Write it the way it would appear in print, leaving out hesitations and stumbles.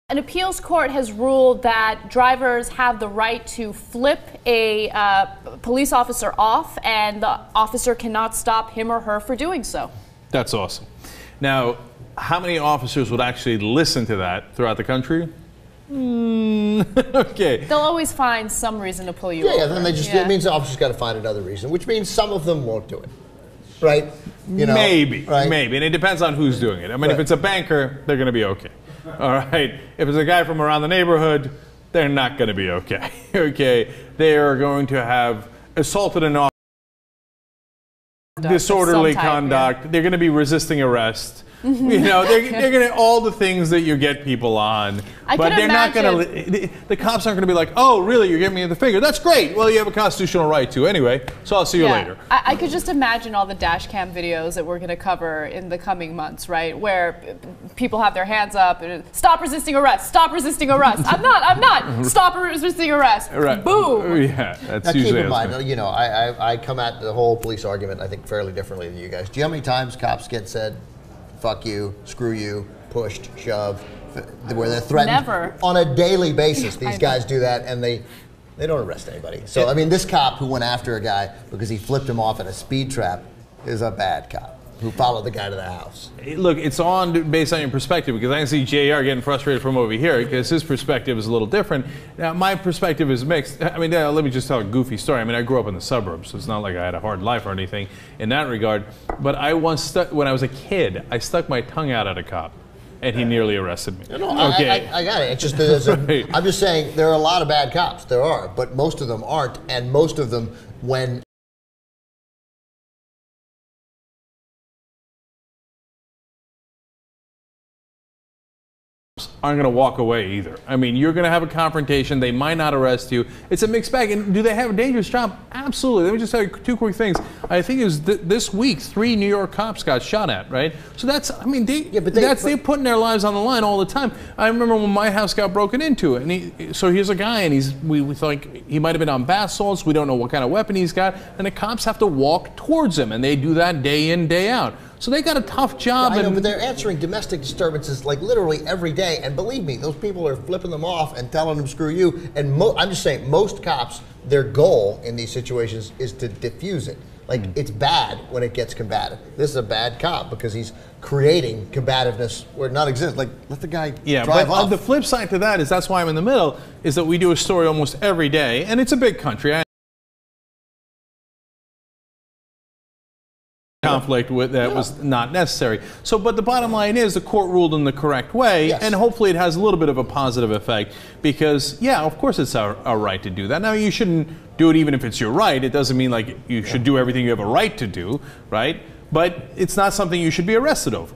An appeals court has ruled that drivers have the right to flip a police officer off, and the officer cannot stop him or her for doing so. That's awesome. Now, how many officers would actually listen to that throughout the country? Okay. They'll always find some reason to pull you over. Yeah, then it means the officer's got to find another reason, which means some of them won't do it. Right? You know, maybe, right? Maybe. And it depends on who's doing it. I mean, Right. if it's a banker, they're going to be okay. All right. If it's a guy from around the neighborhood, they're not going to be okay. Okay. They are going to have assaulted an officer, disorderly conduct. Yeah. They're going to be resisting arrest. You know, they're going to all the things that you get people on, but they're not going to. The cops aren't going to be like, "Oh, really? You're giving me the finger? That's great. Well, you have a constitutional right to anyway. So I'll see you later." I could just imagine all the dash cam videos that we're going to cover in the coming months, right? Where people have their hands up and stop resisting arrest. Stop resisting arrest. I'm not. Stop resisting arrest. Right. Boom. Yeah. That's now, usually keep in mind, you know, I come at the whole police argument, I think, fairly differently than you guys. Do you know how many times cops get said, "Fuck you, screw you," pushed, shoved, where they're threatened? Never. On a daily basis, these guys do that, and they don't arrest anybody. So, I mean, this cop who went after a guy because he flipped him off in a speed trap is a bad cop who followed the guy to the house. Look, it's based on your perspective, because I can see JR getting frustrated from over here because his perspective is a little different. Now, my perspective is mixed. I mean, let me just tell a goofy story. I mean, I grew up in the suburbs, so it's not like I had a hard life or anything in that regard. But I once, when I was a kid, I stuck my tongue out at a cop, and he nearly arrested me. No, okay. I got it. It's just right. I'm just saying there are a lot of bad cops. There are, but most of them aren't, and most of them, when aren't going to walk away either. I mean, you're going to have a confrontation. They might not arrest you. It's a mixed bag. And do they have a dangerous job? Absolutely. Let me just tell you two quick things. I think it was this week, 3 New York cops got shot at, right? So that's, I mean, they're putting their lives on the line all the time. I remember when my house got broken into, and so here's a guy, and we thought he might have been on bath salts. We don't know what kind of weapon he's got. And the cops have to walk towards him, and they do that day in, day out. So they got a tough job. I know, but they're answering domestic disturbances like literally every day. And believe me, those people are flipping them off and telling them screw you. And I'm just saying, most cops, their goal in these situations is to diffuse it. Like, it's bad when it gets combative. This is a bad cop because he's creating combativeness where it not exists. Like, let the guy drive off. The flip side to that is, that's why I'm in the middle, is that we do a story almost every day. And it's a big country. Conflict with that was not necessary. So, but the bottom line is the court ruled in the correct way, and hopefully it has a little bit of a positive effect because, yeah, of course it's our right to do that. Now, you shouldn't do it even if it's your right. It doesn't mean like you should do everything you have a right to do, right? But it's not something you should be arrested over.